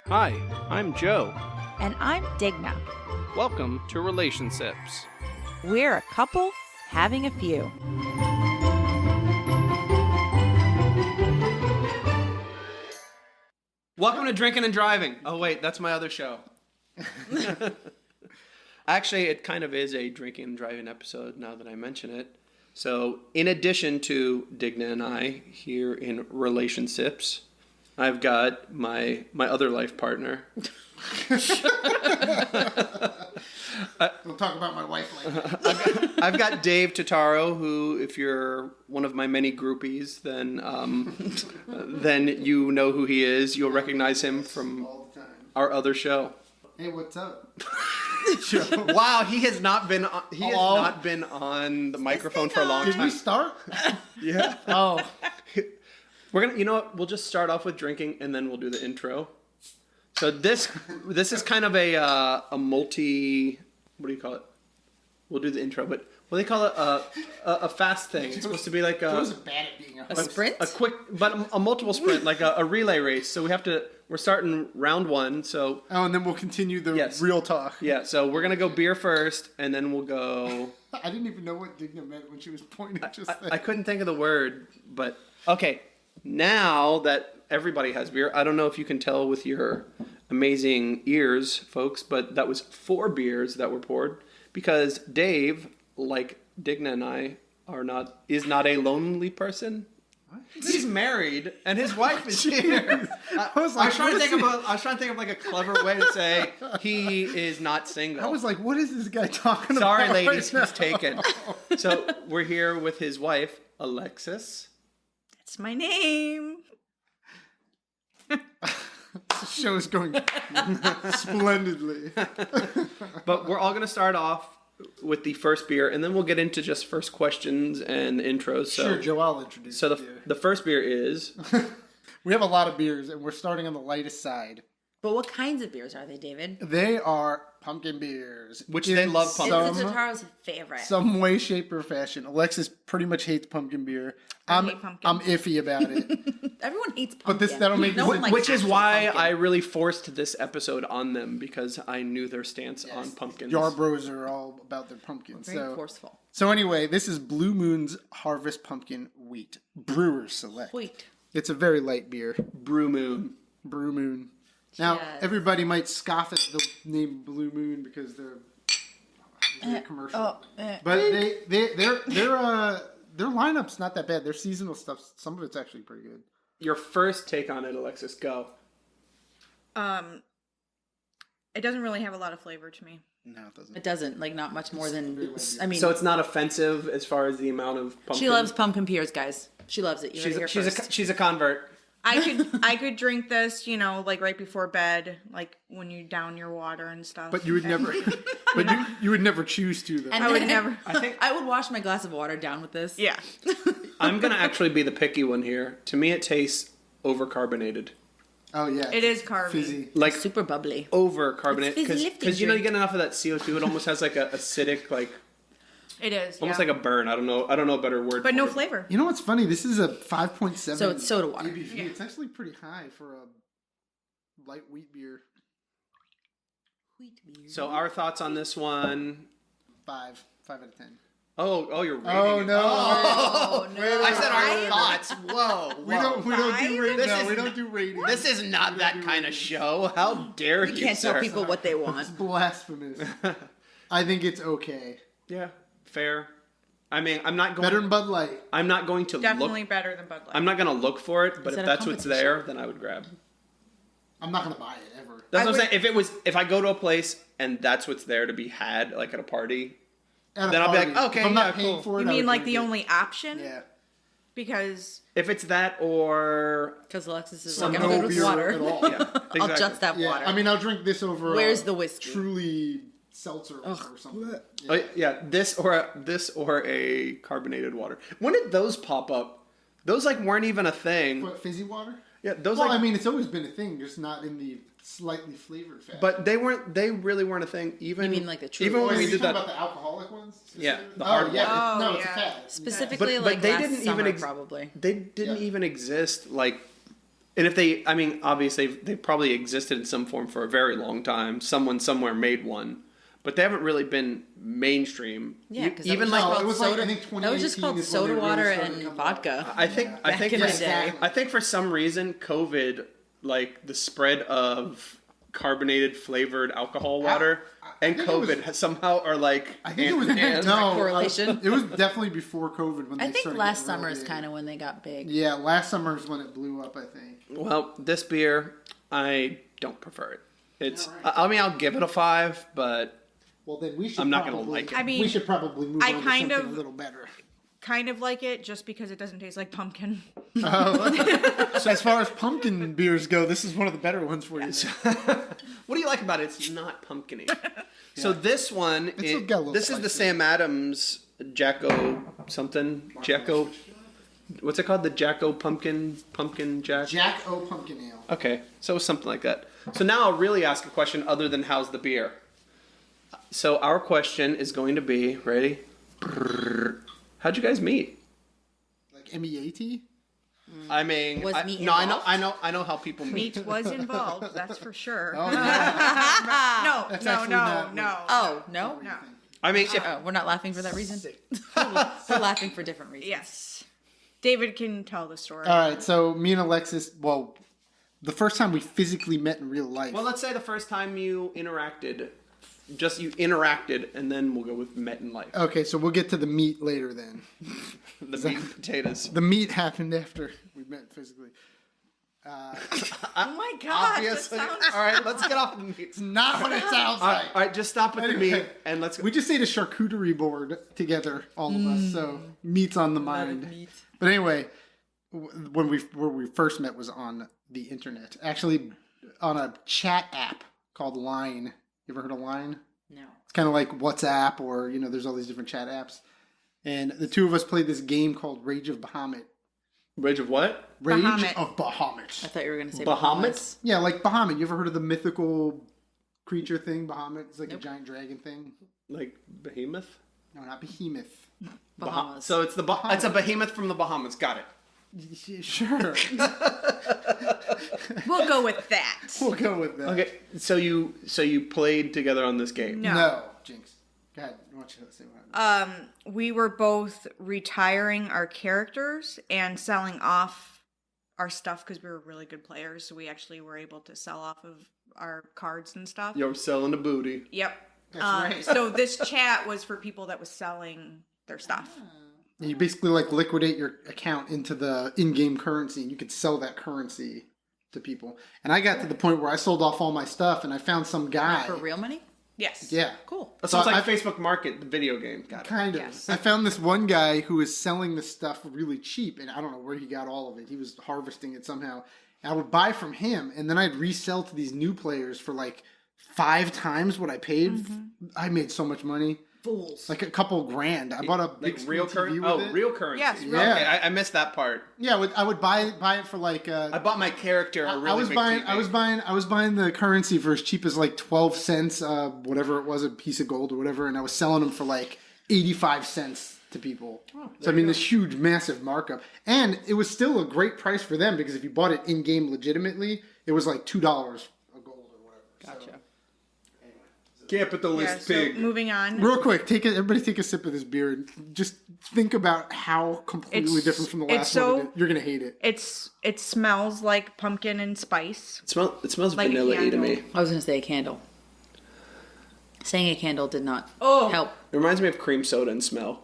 Hi, I'm Joe. And I'm Digna. Welcome to Relationships. We're a couple having a few. Welcome to Drinkin Drivin. Oh wait, that's my other show. Actually, it kind of is a Drinkin Drivin episode now that I mention it. So, in addition to Digna and I here in Relationships, I've got my other life partner. We'll talk about my wife later. I've got Dave Totaro, who, if you're one of my many groupies, then you know who he is. You'll recognize him from All the time. our other show. Hey, what's up? Wow, he has not been on, Hello? on the microphone for a long Did time. we start? Yeah. Oh. We're gonna, you know what? We'll just start off with drinking, and then we'll do the intro. So this is kind of a multi. What do you call it? We'll do the intro, but what do they call it? A fast thing. It's supposed to be like Joe's bad at being a host. sprint? a quick, but a multiple sprint, like a relay race. So we're starting round one. So Oh, and then we'll continue the Yes. real talk. yeah, so we're gonna go beer first, and then we'll go. I didn't even know what Digna meant when she was pointing just then. I couldn't think of the word, but okay. Now that everybody has beer, I don't know if you can tell with your amazing ears, folks, but that was 4 beers that were poured because Dave, like Digna and I, is not a lonely person. What? He's married and his wife is here. I was trying to think of like a clever way to say he is not single. I was like, what is this guy talking Sorry, about? ladies, right he's taken. So we're here with his wife, Alexis. That's my name. The show is going splendidly. But we're all going to start off with the first beer, and then we'll get into just first questions and intros. So, Sure, Joe, I'll introduce so you. the first beer is We have a lot of beers, and we're starting on the lightest side. But what kinds of beers are they, David? They are pumpkin beers. Which in they love pumpkin. It's Totaro's favorite. some way, shape, or fashion. Alexis pretty much hates pumpkin beer. I'm hate pumpkin. I'm iffy about it. Everyone hates pumpkin. But that'll make no one likes which is actual why pumpkin. I really forced this episode on them because I knew their stance on pumpkins. Yarbros are all about their pumpkins. Very forceful. So anyway, this is Blue Moon's Harvest Pumpkin Wheat. Brewer's Select. Wait. It's a very light beer. Brew Moon. Brew Moon. Now, Yes. everybody might scoff at the name Blue Moon because they're commercial. But their lineup's not that bad. Their seasonal stuff, some of it's actually pretty good. Your first take on it, Alexis. Go. It doesn't really have a lot of flavor to me. No, it doesn't. It doesn't, like, not much more than, I mean, So it's not offensive as far as the amount of pumpkin. she loves pumpkin beers, guys. She loves it. You heard it here first. She's a convert. I could drink this, like right before bed, like when you down your water and stuff. But you would never. But you would never choose to though. And I would never. I would wash my glass of water down with this. Yeah. I'm gonna actually be the picky one here. To me, it tastes over-carbonated. Oh yeah, It is carby. fizzy. Like Super bubbly. over-carbonated It's fizzy lifting because you drink. get enough of that CO2. It almost has like a acidic, like It is. almost yeah. like a burn. I don't know a better word. But for no it. flavor. You know what's funny? This is a 5.7. So it's soda water. ABV. Yeah. It's actually pretty high for a light wheat beer. Wheat beer. So our thoughts on this one. 5 out of 10. Oh, you're rating Oh it. no! Oh, no. I said our thoughts. Whoa, We don't do ratings. This No, is we don't do ratings. This is not that kind of show. How dare you, You can't sir? tell people what they It's want. blasphemous. I think it's okay. Yeah, fair. I mean, I'm not going. Better than Bud Light. I'm not going to Definitely look. better than Bud Light. I'm not going to look for it, but Is if that a that's what's competition? there, then I would grab. I'm not gonna buy it ever. That's what I'm would- saying. If I go to a place and that's what's there to be had, like at a party, At a Then I'll be like, party. okay, if I'm not yeah, paying cool. for it. You I mean would like drink the it. only option? Yeah. Because if it's that or Because Alexis is Some like, I'm good no with beer water. at all. yeah, exactly. I'll just have Yeah, water. I mean, I'll drink this over. Where's the whiskey? Truly seltzer or something. Oh, yeah, this or a carbonated water. When did those pop up? Those like weren't even a thing. What, fizzy water? Yeah, those Well, like. I mean, it's always been a thing, just not in the slightly flavored fashion. But they weren't. They really weren't a thing. Even You mean like the true even when Wait, we are you did talking that. about the alcoholic ones? Yeah, specifically? the hard yeah, ones. no, Oh, it's a yeah. fad. Specifically, But like they last didn't summer, even probably. They didn't Yeah. even exist like And if they, I mean, obviously they probably existed in some form for a very long time. Someone somewhere made one, but they haven't really been mainstream. Yeah, because even No, like it was soda, like, I think that was just 2018 called is when soda they really water started and coming vodka. I think I Back think in the for, day. I think for some reason COVID, like the spread of carbonated flavored alcohol water and think it was- COVID has somehow are like I think it was hand-in-hand. no correlation. It was definitely before COVID when I they think started last getting real summer is big. kind of when they got big. Yeah, last summer is when it blew up. I think. Well, this beer I don't prefer it. It's All right. I mean I'll give it a 5, but Well, then we should. I'm not gonna probably- like it. I mean, we should probably move I on to kind something of- a little better. Kind of like it just because it doesn't taste like pumpkin. So as far as pumpkin beers go, this is one of the better ones for you. what do you like about it? It's not pumpkiny. So this one, It's got a little this is the spicy. Sam Adams Jacko something. Jacko, what's it called? The Jacko Pumpkin Jack? Jack O Pumpkin Ale. Okay, so something like that. So now I'll really ask a question other than how's the beer. So our question is going to be, ready? How'd you guys meet? Like MEAT? I mean, Was I, meat no, involved? I know how people meet. Meat was involved, that's for sure. Oh, no. no, That's no, actually no, not no. what- Oh, no? No. I mean, if, Oh, we're not laughing for that reason? We're laughing for different reasons. Yes. David can tell the story. All right, so me and Alexis, well, the first time we physically met in real life. well, let's say the first time you interacted, just you interacted, and then we'll go with met in life. Okay, so we'll get to the meat later then. The meat and potatoes. The meat happened after we met physically. Oh my gosh, Obviously. that sounds... All right, let's get off the meat. Not what it sounds All right, like. all right, just stop with the Anyway, meat and let's go. We just ate a charcuterie board together, all of us. So meat's on the mind. But anyway, where we first met was on the internet. Actually, on a chat app called Line. You ever heard of Line? No. It's kind of like WhatsApp, or there's all these different chat apps. And the two of us played this game called Rage of Bahamut. Rage of what? Rage Bahamut. of Bahamut. I thought you were going to say Bahamut? Bahamas. Yeah, like Bahamut. You ever heard of the mythical creature thing, Bahamut? It's like Nope. a giant dragon thing. Like behemoth? No, not behemoth. Bahamas. So it's it's a behemoth from the Bahamas. Got it. Sure. We'll go with that. We'll go with that. Okay, so you played together on this game. No. Jinx. Go ahead. I want you to say what happened. We were both retiring our characters and selling off our stuff because we were really good players. So we actually were able to sell off of our cards and stuff. You're selling the booty. Yep. That's right. So this chat was for people that was selling their stuff. You basically like liquidate your account into the in-game currency, and you could sell that currency to people. And I got to the point where I sold off all my stuff, and I found some guy. For real money? Yes. Yeah. Cool. So it's like I- Facebook Market, the video game. Got it. Kind of. Yes. I found this one guy who was selling the stuff really cheap, and I don't know where he got all of it. He was harvesting it somehow. And I would buy from him, and then I'd resell to these new players for like 5 times what I paid. I made so much money. Fools. Like a couple grand. I bought a Like big real screen TV currency. with Oh, it. real currency. Yes, real Yeah. Okay, I missed that part. Yeah, I would buy it for like. I bought my character a really I was big buying. TV. I was buying the currency for as cheap as like 12 cents, whatever it was, a piece of gold or whatever, and I was selling them for like 85 cents to people. So I mean, this huge, massive markup, and it was still a great price for them because if you bought it in game legitimately, it was like $2 a gold or whatever. Gotcha. Capitalist Yeah, so pig. moving on. Real quick, everybody take a sip of this beer and just think about how completely It's- different from the it's last so- one. You're gonna hate it. It smells like pumpkin and spice. It smells Like a vanilla-y to candle. me. I was going to say a candle. Saying a candle did not Oh. help. It reminds me of cream soda in smell.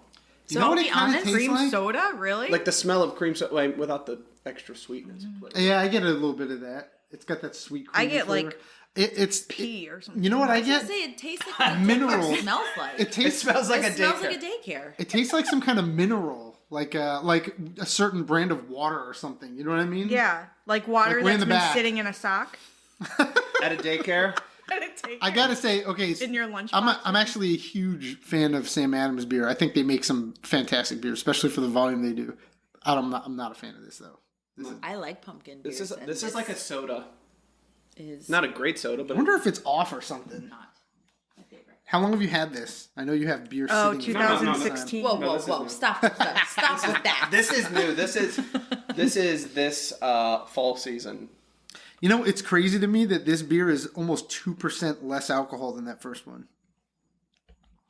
You know what it be kind of honest, tastes Cream like? soda, really? Like the smell of cream soda, like, without the extra sweetness. Yeah, I get a little bit of that. It's got that sweet. I creamy get, like, flavor. It's pea or something. You know what I get? it tastes like Mineral. It smells like. It tastes. smells like It a smells daycare. like a daycare. It tastes like some kind of mineral, like a certain brand of water or something. You know what I mean? Yeah, like water Like way in that's the been back. sitting in a sock. At a daycare. I gotta say, okay. In your lunchbox. I'm actually a huge fan of Sam Adams beer. I think they make some fantastic beer, especially for the volume they do. I'm not a fan of this though. I like pumpkin This beers, is and this is like a soda. is Not a great soda, I but wonder if it's off or something. not my favorite. How long have you had this? I know you have beer. Oh, sitting 2016. Whoa, No, whoa, this is whoa! new. Stop with that! Stop with that! this is new. This is This is this fall season. You know, it's crazy to me that this beer is almost 2% less alcohol than that first one.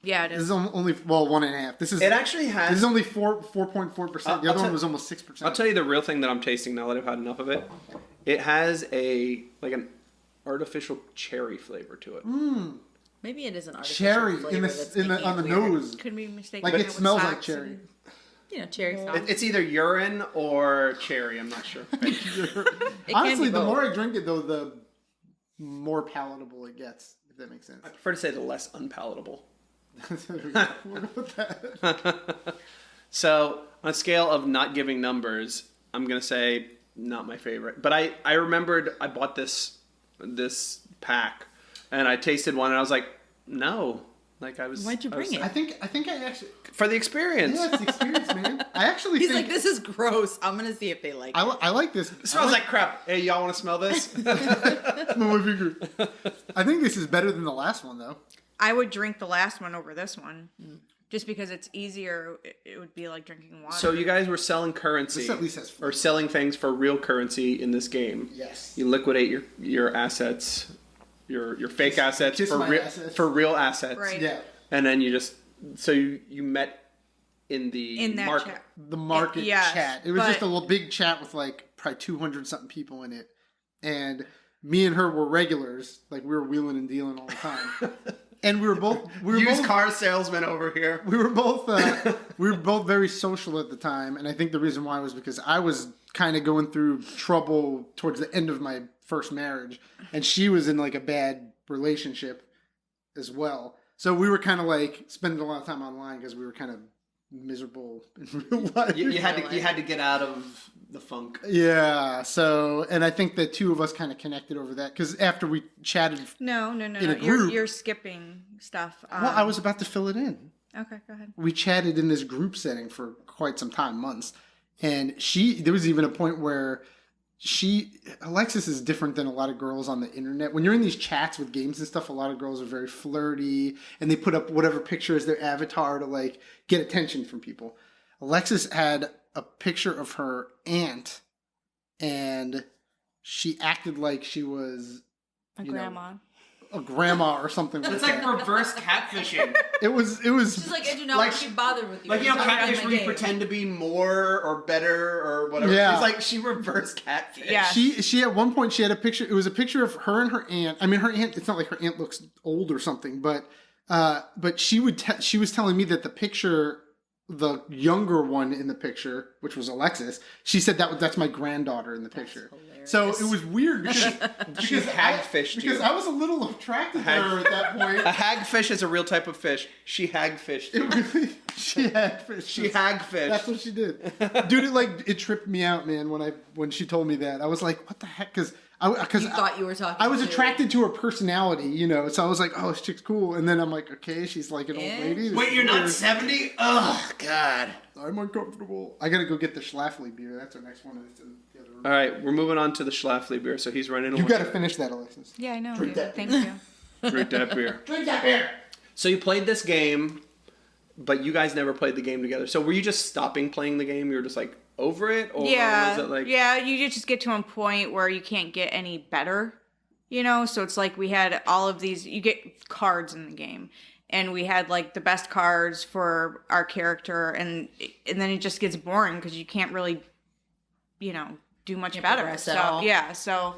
Yeah, it This is. is only 1.5. This is It actually has. This is only 4.4%. The other one was almost 6%. I'll tell you the real thing that I'm tasting now that I've had enough of it. It has an artificial cherry flavor to it. Maybe it is an artificial Cherry flavor that's on making the it weird. nose. Could be mistaken. Like with it smells like socks cherry. You know, cherry sauce. It's either urine or cherry. I'm not sure. Honestly, be the both. more I drink it, though, the more palatable it gets, if that makes sense. I prefer to say the less unpalatable. We'll go with that. So, on a scale of not giving numbers, I'm going to say not my favorite. But I remembered I bought this pack, and I tasted one, and I was like, no. Like I was. Why'd you bring it? I think I actually. For the experience. Yeah, it's the experience, man. I actually He's think like, this is gross. I'm gonna see if they like it. I like this. It smells like crap. Hey, y'all want to smell this? Smell my finger. I think this is better than the last one, though. I would drink the last one over this one. Just because it's easier. It would be like drinking water. So you guys were selling currency, This at least has flavor. or selling things for real currency in this game. Yes. You liquidate your assets, your fake assets kiss for my real assets. for real assets. Right. Yeah. And then you met in that market. chat. The market Yes, chat. It was but- just a little big chat with like probably 200 something people in it, and me and her were regulars. Like we were wheeling and dealing all the time, and we were both Used car salesman over here. we were both very social at the time, and I think the reason why was because I was kind of going through trouble towards the end of my first marriage, and she was in like a bad relationship as well. So we were kind of like spending a lot of time online because we were kind of miserable in real life. You had to get out of the funk. Yeah. So, and I think the two of us kind of connected over that because after we chatted, No. in a You're, group. you're skipping stuff. well, I was about to fill it in. Okay, go ahead. We chatted in this group setting for quite some time, months, and there was even a point where Alexis is different than a lot of girls on the internet. When you're in these chats with games and stuff, a lot of girls are very flirty and they put up whatever picture as their avatar to like get attention from people. Alexis had a picture of her aunt and she acted like she was A you know, grandma. a grandma or something like It's like that. reverse catfishing. It was She's like, I do not want to be bothered with you. Like, you know, I'm sorry, catfish I'm where you gay. pretend to be more or better or whatever. Yeah. It's like she reverse catfish. Yeah. She at one point she had a picture. It was a picture of her and her aunt. I mean, her aunt. It's not like her aunt looks old or something, but she was telling me that the picture, the younger one in the picture, which was Alexis, she said that's my granddaughter in the picture. So it was weird because She hagfished you. because I was a little attracted to her at that point. A hagfish is a real type of fish. She hagfished you. It really, she had fish. She hagfished. That's what she did, dude. It tripped me out, man. When she told me that, I was like, "What the heck?" Because You thought you were talking. I was to- attracted to her personality, you know. So I was like, "Oh, this chick's cool." And then I'm like, "Okay, she's like an old lady." This Wait, is you're not weird. 70? Oh, God. I'm uncomfortable. I gotta go get the Schlafly beer. That's our next one. It's in the other room. All right, we're moving on to the Schlafly beer. So he's running You away. gotta finish that, Alexis. Yeah, I know. Drink dude. that. Thank you. Drink that beer. Drink that beer. So you played this game, but you guys never played the game together. So were you just stopping playing the game? You were just like over it? Or Yeah, was it like... yeah. You just get to a point where you can't get any better, you know. So it's like we had all of these. You get cards in the game, and we had like the best cards for our character, and then it just gets boring because you can't really, you know, do much better. progress So at all. yeah, so.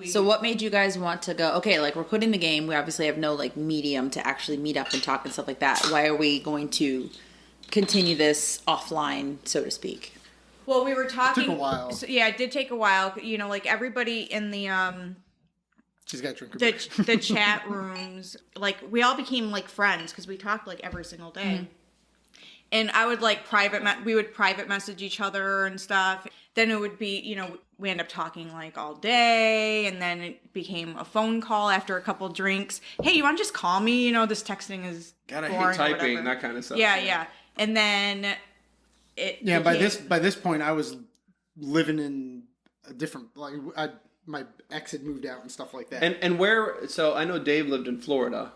So what made you guys want to go? Okay, like we're quitting the game. We obviously have no like medium to actually meet up and talk and stuff like that. Why are we going to continue this offline, so to speak? Well, we were talking. took a while. So, yeah, it did take a while. You know, like everybody in the She's got to drink her beer. the chat rooms, like we all became like friends because we talked like every single day. And I would like we would private message each other and stuff. Then it would be, you know, we end up talking like all day, and then it became a phone call after a couple drinks. Hey, you want to just call me? You know, this texting is God, I boring hate or typing, whatever. that kind of stuff. Yeah. And then it Yeah, by became- this point, I was living in a different my ex had moved out and stuff like that. And where... So I know Dave lived in Florida,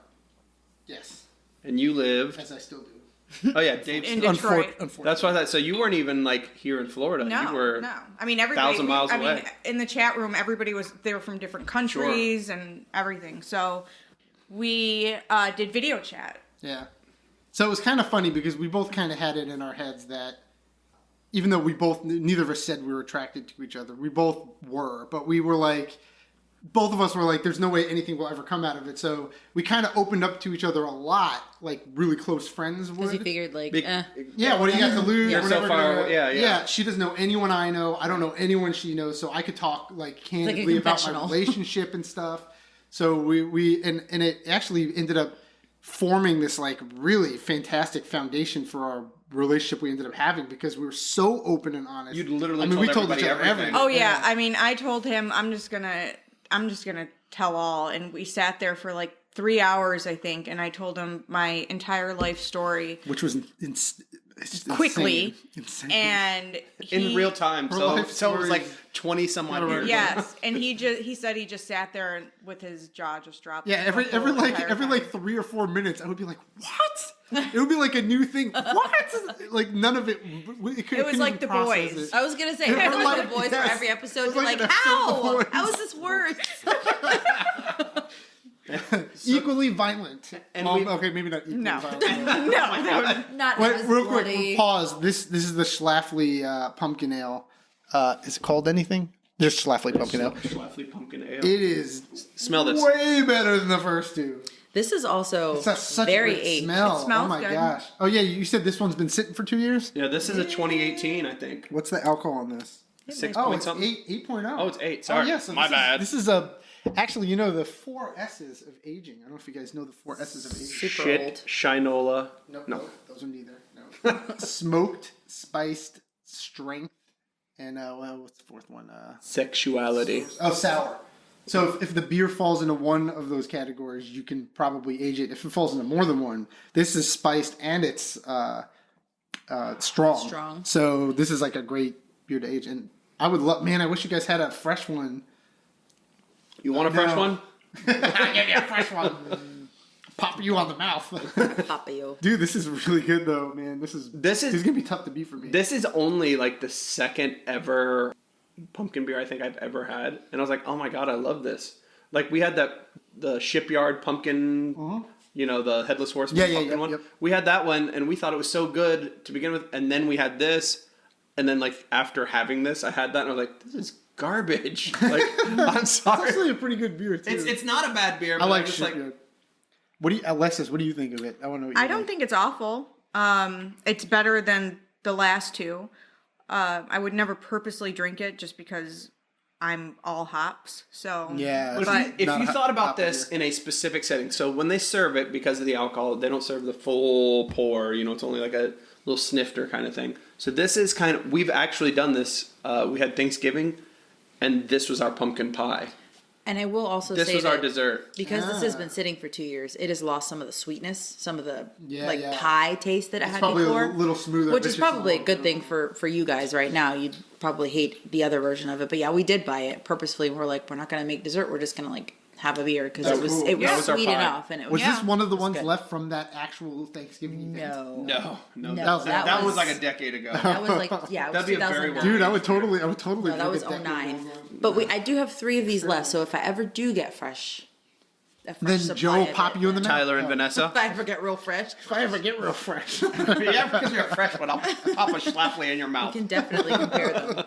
yes, and you lived... as I still do. Oh yeah, Dave's in Detroit. Unfortunately. That's why I thought. So you weren't even like here in Florida. No, You were no. I mean, everybody. 1,000 miles I mean, away. in the chat room, everybody was. They were from different countries and everything. So we did video chat. Yeah. So it was kind of funny because we both kind of had it in our heads that even though neither of us said we were attracted to each other, we both were, but we were like, both of us were like, there's no way anything will ever come out of it. So we kind of opened up to each other a lot, like really close friends would. Because you figured, like, Yeah, what do you got to lose? You're We're so never far gonna- away. Yeah. She doesn't know anyone I know. I don't know anyone she knows. So I could talk like candidly about my confessional. relationship and stuff. So we and it actually ended up forming this like really fantastic foundation for our relationship we ended up having because we were so open and honest. You'd literally we told told each everybody other everything. Oh yeah. I mean, I told him I'm just gonna tell all, and we sat there for like 3 hours, I think, and I told him my entire life story, which was quickly, insane. and In real time. So life it was stories. like 20 some odd years. yes, and he said he just sat there with his jaw just dropped. Yeah, the every whole entire every time. 3 or 4 minutes, I would be like, "What?" It would be like a new thing. What? Like none of it. It was like The Boys. I was going to say, It it was was like the boys yes. for every episode. It was You're like like, an episode of The how? Boys. How is this work? Equally violent. And okay, maybe not equally No. violent. Not Wait, as real bloody. quick, pause. This is the Schlafly pumpkin ale. Is it called anything? Just Schlafly pumpkin ale. Schlafly pumpkin ale. It is Smell this. way better than the first two. This is also It's such very a great aged. smell. It smells oh my good. gosh. Oh yeah, you said this one's been sitting for 2 years? Yeah, this is a 2018, I think. What's the alcohol on this? 6 Oh, point it's something. 8.0. Oh, it's 8. Sorry. Oh, yeah, so My this bad. This is a actually, the 4 S's of aging. I don't know if you guys know the 4 S's of aging. Super Shit, old. Shinola. No, those are neither. No. Smoked, spiced, strength, and what's the fourth one? Sexuality. Sour. So if the beer falls into one of those categories, you can probably age it. If it falls into more than one, this is spiced and it's strong. Strong. So this is like a great beer to age. And I would love, man, I wish you guys had a fresh one. You want a fresh No. one? I'll give you a fresh one. Pop you on the mouth. Papio. Dude, this is really good though, man. This is gonna be tough to beat for me. This is only like the second ever pumpkin beer I think I've ever had, and I was like, oh my god, I love this. Like we had the Shipyard pumpkin, the Headless Horseman pumpkin one. Yep. We had that one, and we thought it was so good to begin with, and then we had this, and then like after having this, I had that, and I was like, this is garbage. Like I'm It's sorry. actually a pretty good beer too. It's not a bad beer. But I like just Shipyard. Alexis, what do you think of it? I want to know what you I don't think it's awful. It's better than the last two. I would never purposely drink it just because I'm all hops. So Yeah. But if Not you a thought about hop this beer. in a specific setting, so when they serve it, because of the alcohol, they don't serve the full pour. It's only like a little snifter kind of thing. So this is we've actually done this. We had Thanksgiving, and this was our pumpkin pie. And I will also This say was our that dessert. because this has been sitting for 2 years, it has lost some of the sweetness, some of the Yeah. pie taste that it had probably before. a little smoother. Which It's is just probably a little- good thing for you guys right now. You'd probably hate the other version of it. But yeah, we did buy it purposefully. We're like, we're not going to make dessert. We're just going to have a beer because That's it was cool. it was That was our sweet pie. enough. And it Was was, this one of the ones good. left from that actual Thanksgiving event? No. No, No, that was was- like a decade ago. That was like, yeah, it was That'd be a very 2009. Dude, I would totally. No, that drink was a decade 09. of those ones. But I do have 3 of these left. So if I ever do get a fresh Then supply Joe will of pop it, you in the mouth. Tyler and Oh. Vanessa. If I ever get real fresh, If I ever get real fresh. Yeah, because you're a fresh one. I'll pop a Schlafly in your you mouth. can definitely compare them.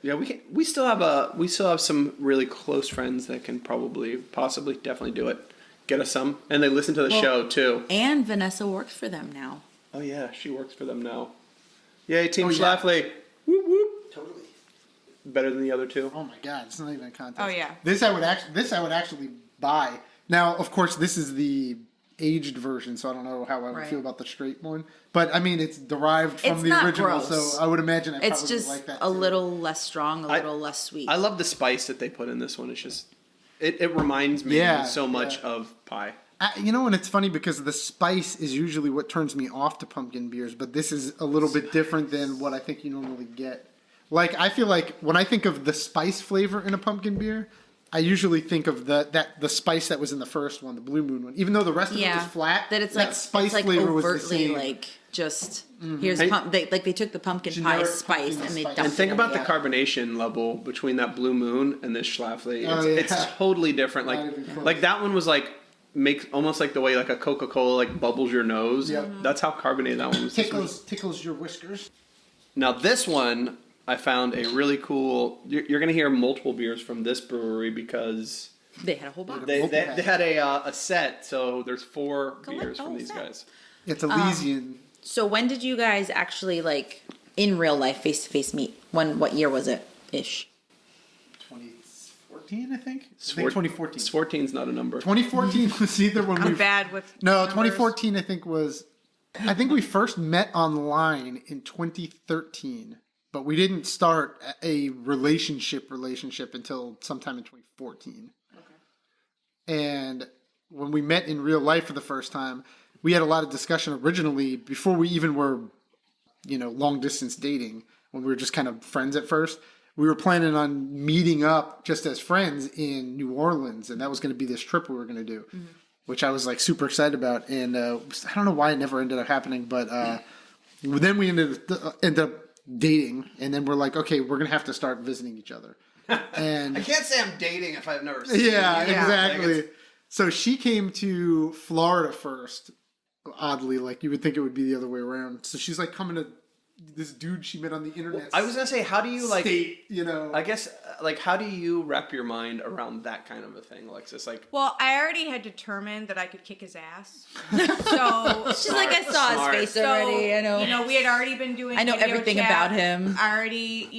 Yeah, we still have some really close friends that can possibly definitely do it. Get us some, and they listen to the show too. And Vanessa works for them now. Oh yeah, she works for them now. Yay, Team Oh, yeah. Schlafly. Whoop whoop. Totally. Better than the other two. Oh my god, it's not even a contest. Oh, yeah. This I would actually buy. Now, of course, this is the aged version, so I don't know how I would Right. feel about the straight one. But I mean, it's derived from It's the not original, gross. so I would imagine I It's probably just would like that. a too. little less strong, a little less sweet. I love the spice that they put in this one. It's just it reminds me Yeah, so much yeah. of pie. And it's funny because the spice is usually what turns me off to pumpkin beers, but this is a little bit different than what I think you normally get. Like, I feel like when I think of the spice flavor in a pumpkin beer, I usually think of the spice that was in the first one, the Blue Moon one. Even though the rest of it was flat, that it's that spice flavor was the overtly same. like just here's they took the pumpkin pie Generic spice pumpkin and they spice. dumped And think it about in. the carbonation level between that Blue Moon and this Schlafly. Oh, yeah. It's totally different. Not even close. Like that one was like makes almost like the way like a Coca-Cola like bubbles your nose. Yep. That's how carbonated that one was. Tickles your whiskers. Now this one, I found a really cool. You're gonna hear multiple beers from this brewery because They had a whole box. they had a set. So there's 4 Collect beers the from whole these set. guys. It's Elysian. So when did you guys actually like in real life face to face meet? What year was it ish? 2014, I think. I think 2014. 14's not a number. 2014 was either when I'm we. bad with No, numbers. 2014 I think was. I think we first met online in 2013, but we didn't start a relationship until sometime in 2014. Okay. And when we met in real life for the first time, we had a lot of discussion originally before we even were, long distance dating. When we were just kind of friends at first, we were planning on meeting up just as friends in New Orleans, and that was going to be this trip we were going to do. Mm-hmm. Which I was like super excited about, and I don't know why it never ended up happening, but then we ended up dating, and then we're like, okay, we're gonna have to start visiting each other. And I can't say I'm dating if I've never seen yeah, you. exactly. Like, So she came to Florida first, oddly, like you would think it would be the other way around. So she's like coming to this dude she met on the internet. I was gonna say, how do you like? state, I guess like how do you wrap your mind around that kind of a thing, Alexis? Like, Well, I already had determined that I could kick his ass. So She's like, I saw Smart. his face already. I know. we had already been doing. I know video everything chat. about him. I already,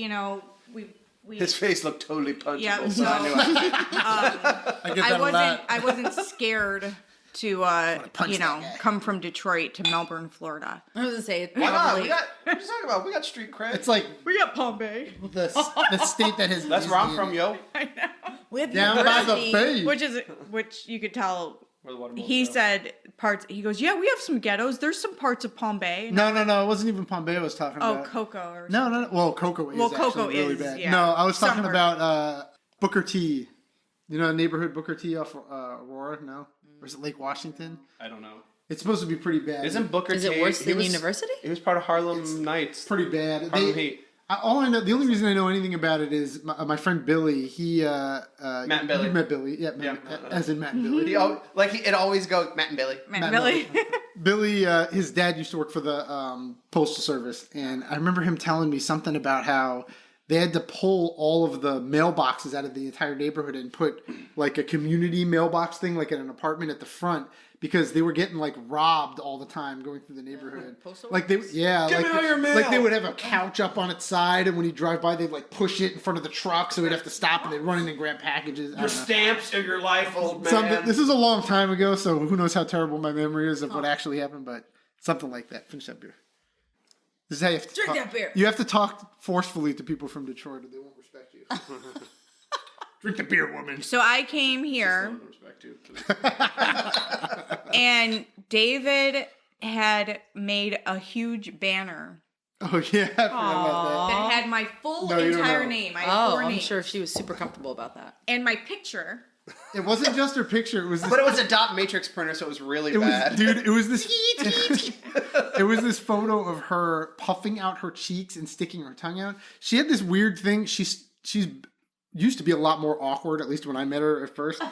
we. his face looked totally punchable. Yeah, so I knew I get that a lot. I wasn't scared to punch that guy. come from Detroit to Melbourne, Florida. I was gonna say Why not? probably. We got. What are you talking about? We got street cred. It's like We got Palm Bay, the state that has. That's where I'm Disney from, in it. yo. We have Down by the university. bay. which you could tell. Where the watermelons He go. said parts. He goes, yeah, we have some ghettos. There's some parts of Palm Bay. No, it wasn't even Palm Bay I was talking Oh, about. Cocoa or No. Well, Cocoa is Well, Cocoa actually really is, bad. yeah. No, I was talking Somewhere. about Booker T. You know, neighborhood Booker T off Aurora? No? Or is it Lake Washington? I don't know. It's supposed to be pretty bad. Isn't Booker Is it T- worse he than was- university? He was part of Harlem Nights. pretty bad? Harlem Heat. All I know, the only reason I know anything about it is my friend Billy. He Matt and Billy. You met Billy, yeah, as in Matt and Billy. It always goes Matt and Billy. Man, Billy. Billy, his dad used to work for the postal service, and I remember him telling me something about how they had to pull all of the mailboxes out of the entire neighborhood and put like a community mailbox thing, like at an apartment at the front, because they were getting like robbed all the time going through the neighborhood. Like they, yeah, Give like me all your mail. like they would have a couch up on its side, and when you drive by, they'd like push it in front of the truck, so we'd have to stop and they'd run in and grab packages. I Your don't know. stamps of your life, old man. Something. This is a long time ago, so who knows how terrible my memory is of what actually happened, but something like that. Finish that beer. This is how you have to Drink talk. that beer. You have to talk forcefully to people from Detroit, or they won't respect you. Drink the beer, woman. So I came here, Respect you. and David had made a huge banner Oh yeah, I forgot about that had my full No, you don't entire know. name. I had Oh, 4 I'm names. sure she was super comfortable about that. And my picture. that. It wasn't just her picture. It was. This, But it was a dot matrix printer, so it was really It was, bad. dude. It was this. It was this photo of her puffing out her cheeks and sticking her tongue out. She had this weird thing. She's used to be a lot more awkward, at least when I met her at first.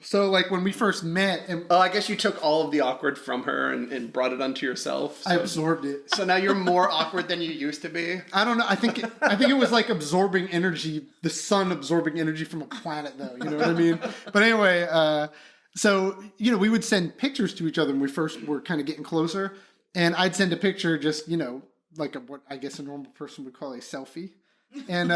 So like when we first met, and Oh, I guess you took all of the awkward from her and brought it onto yourself. I absorbed it. So now you're more awkward than you used to be. I don't know. I think it was like absorbing energy, the sun absorbing energy from a planet, though. You know what I mean? But anyway, so we would send pictures to each other when we first were kind of getting closer, and I'd send a picture, just like what I guess a normal person would call a selfie, and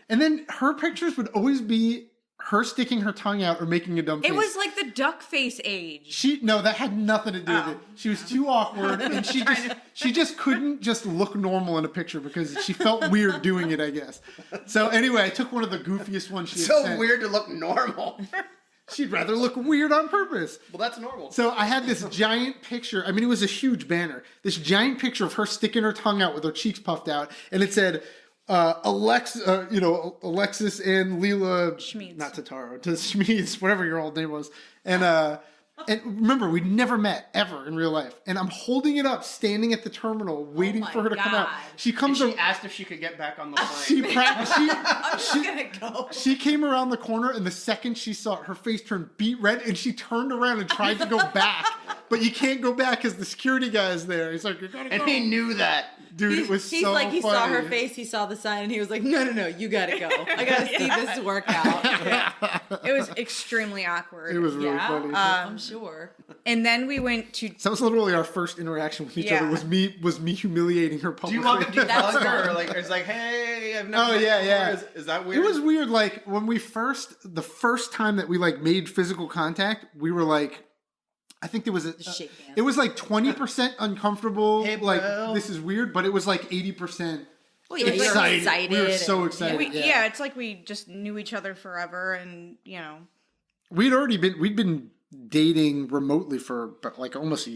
then her pictures would always be her sticking her tongue out or making a dumb face. It was like the duck face age. That had nothing to do with it. She was too awkward, and she just couldn't just look normal in a picture because she felt weird doing it, I guess. So anyway, I took one of the goofiest ones she had So sent. weird to look normal. She'd rather look weird on purpose. Well, that's normal. So I had this giant picture. I mean, it was a huge banner. This giant picture of her sticking her tongue out with her cheeks puffed out, and it said, Alexis and Leela Schmeeds. not Tataro, to Schmeeds, whatever your old name was, and remember, we'd never met ever in real life. And I'm holding it up, standing at the terminal, waiting for her to come out. She comes. She asked if she could get back on the plane. I'm just gonna go. She came around the corner, and the second she saw it, her face turned beet red, and she turned around and tried to go back. But you can't go back because the security guy is there. He's like, "You gotta go." And he knew that. Dude, it was He's so like, he funny. saw her face, he saw the sign, and he was like, no, you gotta go. I gotta see this work out. It was extremely awkward. It was really funny. I'm sure. And then we went to. So that was literally our first interaction with each Yeah. other. Was me humiliating her publicly. Do you want to That's debug her? fun. Or like, it's like, hey, I've never. Oh yeah. Is that weird? It was weird. Like when the first time that we like made physical contact, we were like, I think there was shake hands. it was like 20% uncomfortable. Hey, like bro. this is weird, but it was like 80%. Well, yeah, you're excited. We were so and- excited. Yeah, it's like we just knew each other forever, and We'd been dating remotely for like almost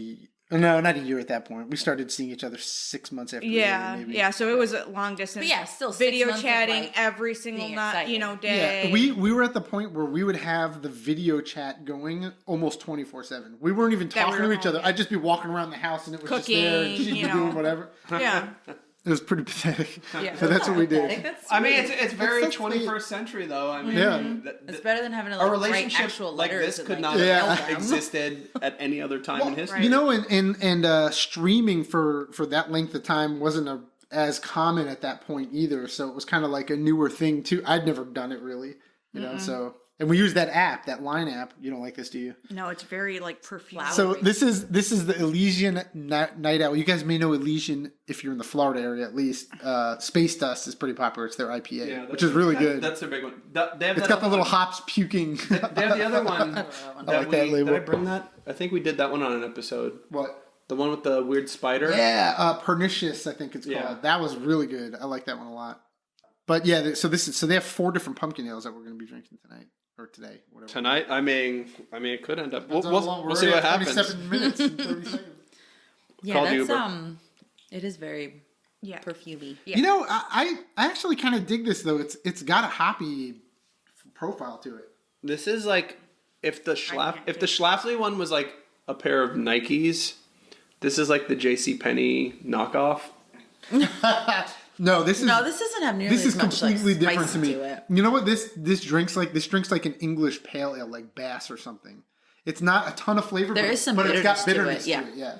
not a year at that point. We started seeing each other 6 months after. yeah. So it was a long distance. But yeah, still 6 video months of, chatting like, every single being night, excited. day. Yeah, we were at the point where we would have the video chat going almost 24/7. We weren't even That we talking were to each home, other. yeah. I'd just be walking around the house and it was just there, and Cooking, she'd be you know. doing whatever. Yeah, It was pretty pathetic. Yeah. But that's what we did. That's I mean, sweet. it's very That's so 21st century though. I mean, Yeah. It's better than having to a like, write relationship actual like letters. this and, could like, not Yeah. have existed at any other time in history. right. You know, and streaming for that length of time wasn't as common at that point either. So it was kind of like a newer thing too. I'd never done it really, you know. So and we use that app, that Line app. You don't like this, do you? no, it's very like perfume. So this is the Elysian Night Owl. You guys may know Elysian if you're in the Florida area at least. Space Dust is pretty popular. It's their IPA, which is really good. That's their big one. They have It's that got the other little one. hops puking. They have the other one. I like that label. Did I bring that? I think we did that one on an episode. What? The one with the weird spider. Yeah, Pernicious, I think it's called. Yeah. That was really good. I like that one a lot. But yeah, so they have 4 different pumpkin ales that we're going to be drinking tonight or today, whatever. Tonight, I mean, it could end up. That's how long We'll we're see at, what happens. 27 minutes and 30 seconds. Yeah, Called that's Uber. it is very yeah, perfumey. You know, I actually kind of dig this though. It's got a hoppy profile to it. This is like if the Schlafly one was like a pair of Nikes. This is like the JCPenney knockoff. No, this No, this doesn't have nearly this is as much, completely like, different spice to me. it. You know what this drinks like? This drinks like an English pale ale, like Bass or something. It's not a ton of flavor. There but, is some but it's got bitterness to bitterness it, to it. Yeah,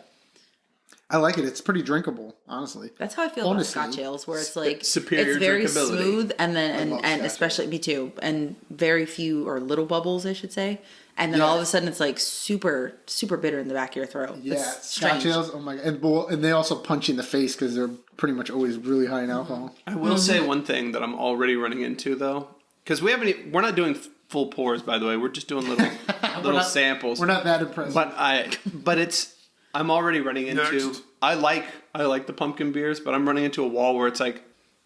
I like it. It's pretty drinkable, honestly. That's how I feel Honestly, about Scotch ales, where it's like superior it's very drinkability. smooth, and then love and Scotch especially me too, and very few or little bubbles, I should say, and then all of a sudden it's like super bitter in the back of your throat. Yeah, It's Scotch strange. ales. Oh my god! And they also punch you in the face because they're pretty much always really high in alcohol. I will say one thing that I'm already running into though, because we're not doing full pours, by the way. We're just doing little samples. We're not that impressed. But I'm already running into. Next. I like the pumpkin beers, but I'm running into a wall where it's like,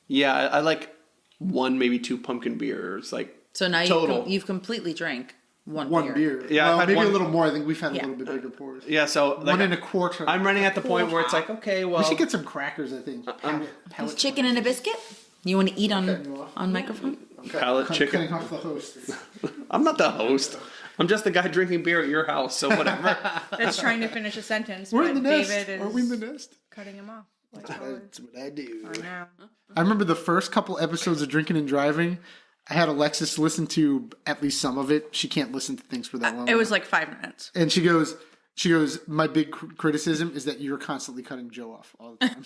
yeah, I like 1 maybe 2 pumpkin beers, like So now total. you've completely drank one beer. Yeah, I've well, had maybe one- a little more. I think we've had Yeah. a little bit bigger pours. Yeah, so like, 1 1/4. I'm running at the point where it's like, okay, well, We should get some crackers. I think. Pellet Chicken and a biscuit. You want to eat Cutting you off. on microphone? palate chicken. Cutting off the host. I'm not the host. I'm just the guy drinking beer at your house, so whatever. that's trying to finish a sentence. We're in the but nest. David is Are we in the nest? cutting him off. Like, That's what I do. I know. I remember the first couple episodes of Drinking and Driving. I had Alexis listen to at least some of it. She can't listen to things for that long. It was like 5 minutes. And she goes, my big criticism is that you're constantly cutting Joe off all the time.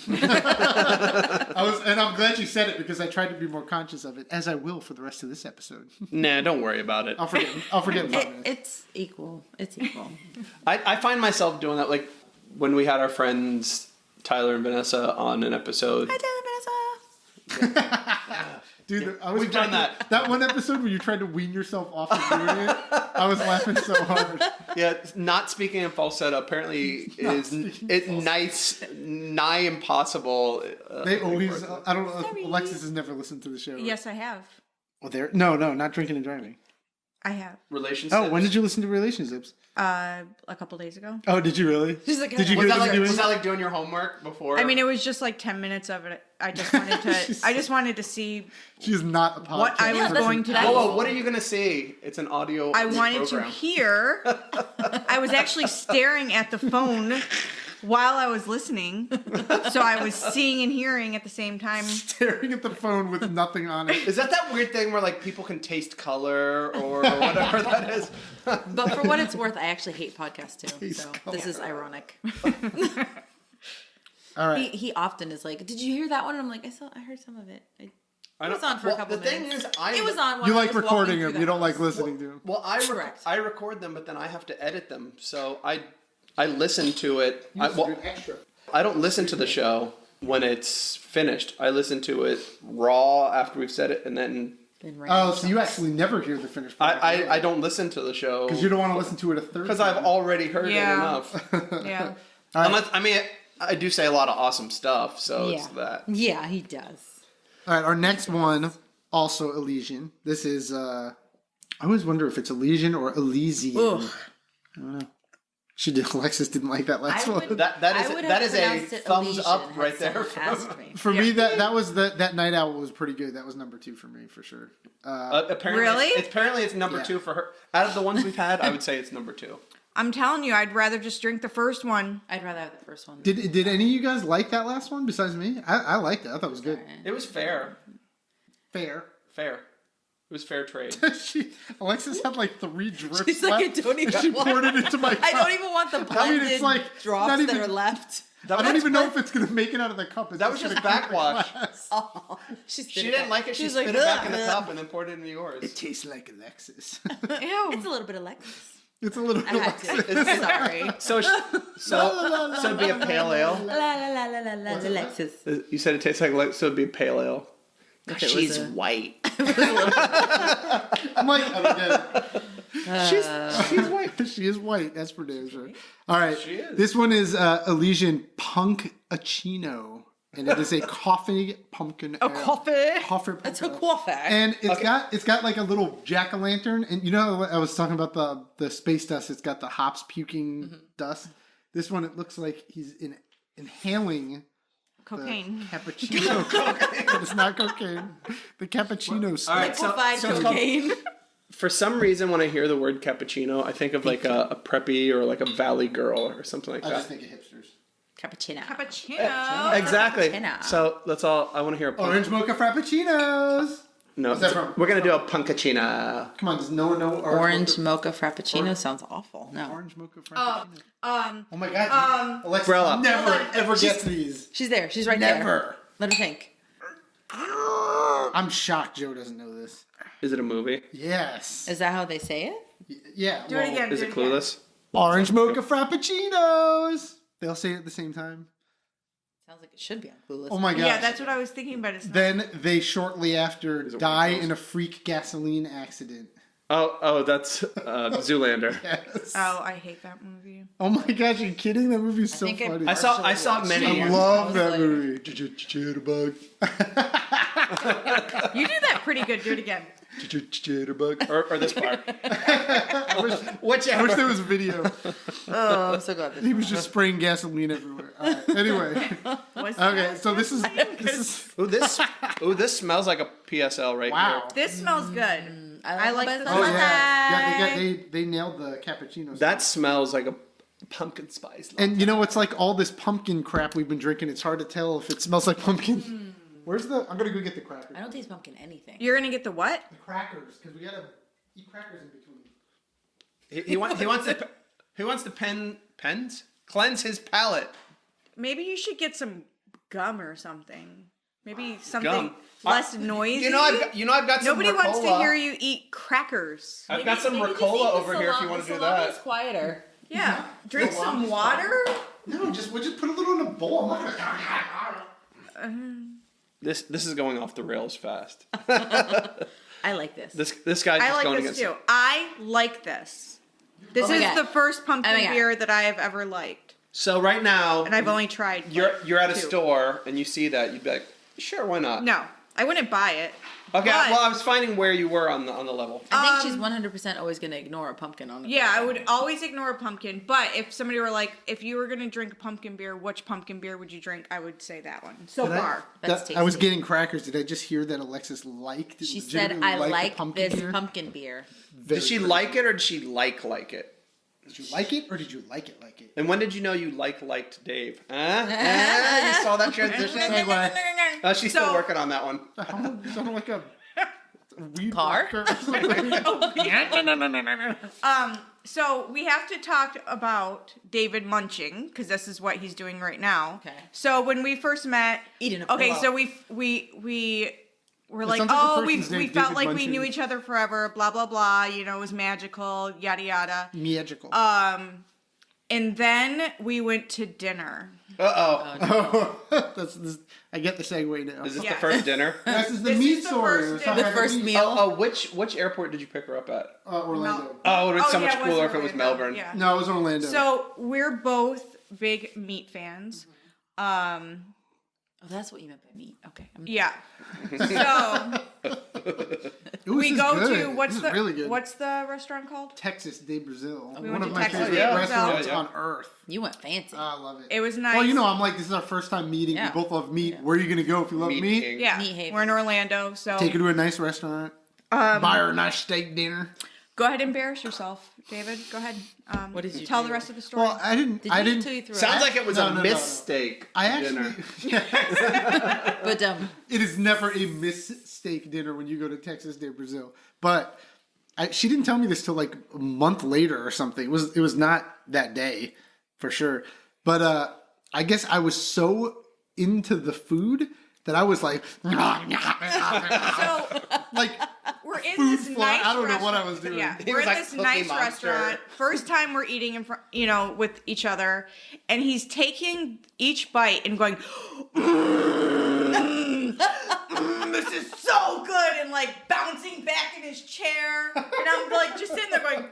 And I'm glad you said it because I tried to be more conscious of it, as I will for the rest of this episode. Nah, don't worry about it. I'll forget in 5 minutes. It's equal. It's equal. I find myself doing that, like when we had our friends Tyler and Vanessa on an episode. Dude, We've done that. That one episode where you tried to wean yourself off of doing it, I was laughing so hard. Yeah, not speaking in falsetto apparently is nigh impossible. They always, I don't know, Alexis has never listened to the show. Right? Yes, I have. Well, no, not Drinking and Driving. I have. Relationships. Oh, when did you listen to Relationships? A couple days ago. Oh, did you really? She's like, Did you Was hear that, them like, doing? was that like doing your homework before? I mean, it was just like 10 minutes of it. I just wanted to. I just wanted to see She is not a podcast. what I was that's going to do. Whoa, what are you gonna see? It's an audio. I wanted program. to hear. I was actually staring at the phone while I was listening, so I was seeing and hearing at the same time. Staring at the phone with nothing on it. Is that weird thing where like people can taste color or whatever that is? But for what it's worth, I actually hate podcasts too. Taste So color. this is ironic. All right. He often is like, "Did you hear that one?" And I'm like, I heard some of it. It was on for a couple the minutes. thing is, It was on. While You I like was walking recording through them. the You don't like house. listening to them. Well, Correct. I record them, but then I have to edit them. So I listen to it. I don't listen to the show when it's finished. I listen to it raw after we've said it, and then Oh, so you actually never hear the finished product. I don't listen to the show Because you don't want to listen to it a third because time. I've already heard it Yeah. enough. Yeah. Unless I do say a lot of awesome stuff, so it's that. Yeah, he does. All right, our next one, also Elysian. This is, I always wonder if it's Elysian or Elysian. Ugh. I don't know. Alexis didn't like that last one. That is a thumbs up right there. For me, that Night Owl was pretty good. That was number 2 for me, for sure. Apparently, Really? It's number 2 for her. Out of the ones we've had, I would say it's number 2. I'm telling you, I'd rather just drink the first one. I'd rather have the first one. Did any of you guys like that last one besides me? I liked it. I thought it was good. It was fair. Fair. It was fair trade. Alexis had like 3 drips She's like, left, I don't even and she want- poured it into my cup. I don't even want the blended it's like drops not that even- are left. I don't even know if it's going to make it out of the cup. It's That was just gonna keep the backwash. glass. Oh, She didn't like it. She spit it back in the cup and then poured it into yours. It tastes like Alexis. Ew. It's a little bit of Lexus. It's a little I had to. Sorry. So it'd be a pale ale. La la la la la la Lexus. You said it tastes like so it'd be pale ale. If it was a- white. I'm like, I don't get it. She's white. She is white. That's for damn sure. All right. She is. This one is Elysian Punkachino. And it is a coffee pumpkin ale. Coffee. Coffee It's a pumpkin ale. coffee. And it's got like a little jack-o'-lantern. And you know, I was talking about the space dust. It's got the hops puking dust. This one, it looks like he's inhaling Cocaine. cappuccino. But it's not cocaine. The cappuccino stuff. All right, Liquefied so it's called- cocaine. For some reason, when I hear the word cappuccino, I think of like a preppy or like a valley girl or something like I just that. think of hipsters. Cappuccino. Cappuccino. Exactly. Cappuccino. So that's all. I want to hear a punk. Orange mocha frappuccinos. No, What's that from? we're gonna do a punkachina. Come on, does no one know Orange mocha frappuccino sounds awful. No. Orange mocha frappuccino. Um. Oh my god. Alexis Brella. never ever gets these. She's there. She's right there. Never. Let her think. I'm shocked Joe doesn't know this. Is it a movie? Yes. Is that how they say it? Yeah. Do it again. Is do it again. Clueless? Orange mocha frappuccinos. They'll say it at the same time. Sounds like it should be on Clueless. Oh my god. Yeah, that's what I was thinking, but it's not. Then they shortly after it die one of those? in a freak gasoline accident. Oh, that's Zoolander. Yes. Oh, I hate that movie. Oh my gosh, are you kidding? That movie's so think I- funny. I saw many. I love I was that like- movie. Jitterbug. You do that pretty good. Do it again. Jitterbug. Or this part. I wish Whichever. there was video. Oh, I'm so glad. He was just spraying gasoline everywhere. All right. Anyway, What's okay. that? So this is This smells like a PSL right wow. here. This smells good. I like this Oh one. yeah, they nailed the cappuccino. That smells like a pumpkin spice. And you know, it's like all this pumpkin crap we've been drinking. It's hard to tell if it smells like pumpkin. Where's the? I'm gonna go get the crackers. I don't taste pumpkin anything. You're gonna get the what? The crackers, because we gotta eat crackers in between. He wants to cleanse his palate. Maybe you should get some gum or something. Maybe something Gum. less noisy. You know I've got some Nobody Ricola. wants to hear you eat crackers. I've got some Ricola over here if you want to do that. Quieter. Yeah. Drink some water. No, we'll just put a little in a bowl. I'm not gonna- This is going off the rails fast. I like this. This guy's I just like going this against. too. I like this. This my is God. the first pumpkin Oh my God. beer that I have ever liked. So right now, And I've only tried you're at a two. store and you see that, you'd be like, sure, why not? No. I wouldn't buy it, Okay, But- well, I was finding where you were on the level. I think she's 100% always going to ignore a pumpkin on the Yeah, beer. I would always ignore a pumpkin. But if somebody were like, if you were gonna drink a pumpkin beer, which pumpkin beer would you drink? I would say that one. So far. That's I was tasty. getting crackers. Did I just hear that Alexis liked? She said, legitimately I liked the like pumpkin this beer? pumpkin beer. Very Did she good. like it or did she like it? Did you like it or did you like it? And when did you know you liked Dave? You saw that transition? Segue. She's So- still working on that one. You sound like a weed Car? whacker or something. So we have to talk about David munching because this is what he's doing right now. Okay. So when we first met, Eating a okay, pillow. so we were like, sounds like a oh, we person's name, felt David like we Munching. knew each other forever, blah blah blah. You know, it was magical, yada yada. Magical. And then we went to dinner. Uh-oh. I get the segue now. Is this Yeah. the first dinner? This is the This meat is the story. first We're dinner. talking The about first meat. meal. Which airport did you pick her up at? Orlando. Oh, it would be so yeah, much it was cooler if it was Orlando. Melbourne. Yeah. No, it was Orlando. So we're both big meat fans. Oh, that's what you meant by meat. Okay. Yeah. So Ooh, we this is go good. to This is really good. what's the restaurant called? Texas de Brazil. We One went of to my Texas favorite de Brazil. restaurants Yeah. on earth. You went fancy. I love it. It was nice. Well, you know, I'm like, this is our first time meeting. Yeah. We both love meat. Where are you going to go if you love Meat meat? King. yeah, Meat Haven. we're in Orlando, so Take her to a nice restaurant. Buy her a nice steak dinner. go ahead and embarrass yourself, David. Go ahead. What did you tell do? the rest of the story? Well, I didn't. Did I you didn't. till you threw Sounds up? like it was No, a no, no, mistake. I actually. dinner. But It is never a mistake dinner when you go to Texas de Brazil. But she didn't tell me this till like a month later or something. It was not that day for sure. But I guess I was so into the food that I was like, so like we're in food this fly. nice I don't know restaurant. what I was doing. Yeah, He we're was in like this Cookie nice Monster. restaurant. First time we're eating in front, with each other, and he's taking each bite and going, "This is so good," and like bouncing back in his chair, and I'm like just sitting there going,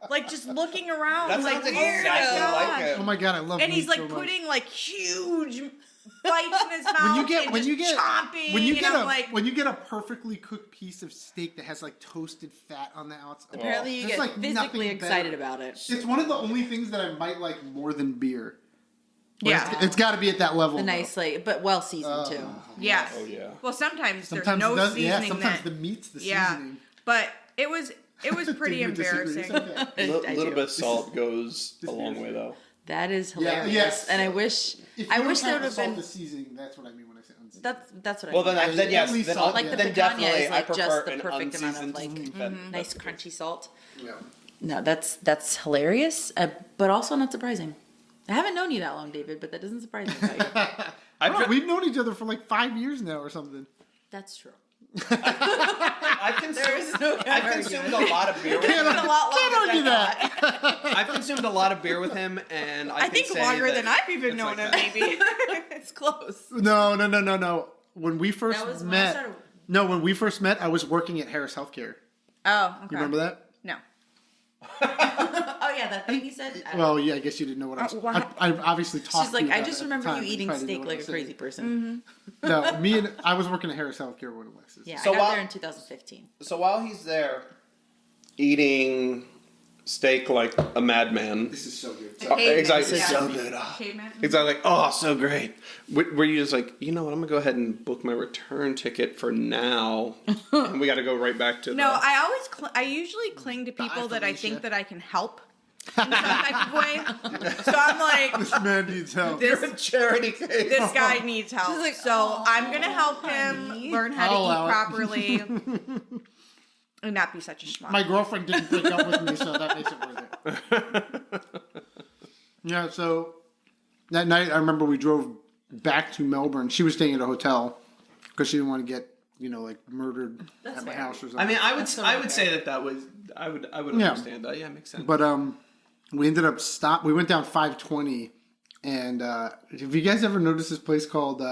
like just looking around, That like sounds weird. exactly oh my like God. it. Oh my god, I love And meat he's like so much. putting like huge bites in his mouth. when you get and when just you get chomping, when you and get I'm a like, when you get a perfectly cooked piece of steak that has like toasted fat on the outside. apparently you There's, get like, physically nothing excited better. about it. It's one of the only things that I might like more than beer. But yeah, it's got to be at that level. The though. nice, like, but well seasoned too. yes. Oh, yeah. Well, sometimes there's Sometimes no it does, seasoning. sometimes that, the meat's the yeah, seasoning. but it was pretty You disagree. embarrassing. It's okay. A I little do. bit of salt goes a this long is- way, though. That is Yeah, hilarious, yes. and I wish If I you wish don't there would have have been. the seasoning. That's what I mean when I say unseasoned. That's what I Well, mean. then yes, At least then, salt, like yeah. the then picanha definitely is like I prefer just the an perfect amount of unseasoned. like nice crunchy salt. Yeah. No, that's hilarious, but also not surprising. I haven't known you that long, David, but that doesn't surprise me about you. We've known each other for like 5 years now or something. That's true. I've consumed a lot of beer with him. Can't argue that. I've consumed a lot of beer with him, and I, I think can say longer that than I've even it's known like him. that. Maybe. It's close. No. When we first That was when I met. started- No, when we first met, I was working at Harris Healthcare. Oh, okay. You remember that? No. Oh yeah, that thing he said. Well, yeah, I guess you didn't know what I was. What? I obviously talked. She's like, to you I about just it at the remember you time. eating Probably steak didn't know like a what I crazy said. person. No, I was working at Harris Healthcare when Alexis. Yeah, So I got while- there in 2015. So while he's there eating steak like a madman, This is so good. Caveman. exactly, Yeah. so good. Oh. Caveman. Exactly, like, oh, so great. Were you just like, you know what? I'm gonna go ahead and book my return ticket for now, and we got to go right back to No, the... I usually cling to people that I Felicia. think that I can help in some type of way. So I'm like, This man needs help. this charity case. this guy needs help. She's like, so "Oh, I'm gonna help him honey." learn how I'll to allow eat it. properly and not be such a schmuck. My girlfriend didn't break up with me, so that makes it worth it. Yeah, so that night I remember we drove back to Melbourne. She was staying at a hotel because she didn't want to get, like murdered at my fair. house or something. I mean, I would okay. say that was I would Yeah. understand that. Yeah, makes sense. But we ended up we went down 520, and have you guys ever noticed this place called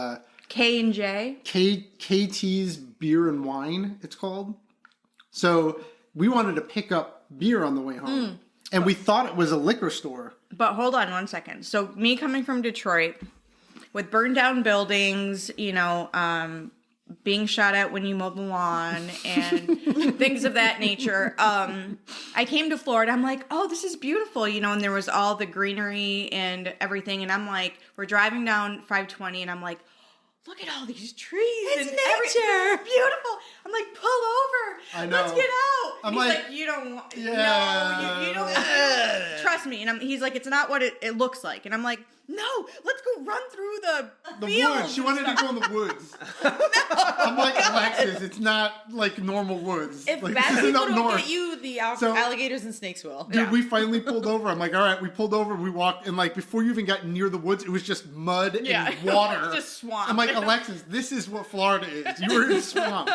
K&J. KT's Beer and Wine? It's called. So we wanted to pick up beer on the way home, and we thought it was a liquor store. But hold on one second. So me coming from Detroit with burned down buildings, being shot at when you mow the lawn and things of that nature. I came to Florida. I'm like, oh, this is beautiful, and there was all the greenery and everything. And I'm like, we're driving down 520, and I'm like, look at all these trees. It's and nature. Beautiful. I'm like, pull over. I know. Let's get out. I'm He's like, you don't want, yeah. no, you don't, trust me. And he's like, it's not what it looks like. And I'm like, no, let's go run through the fields. Woods. She wanted to go in the woods. I'm like, Alexis, it's not like normal woods. If like, bad this is people up don't north. get you, the So- alligators and snakes will. Dude, we finally pulled over. I'm like, all right, we pulled over. We walked, and like before you even got near the woods, it was just mud and water. Just swamp. I'm like, Alexis, this is what Florida is. You were in swamp.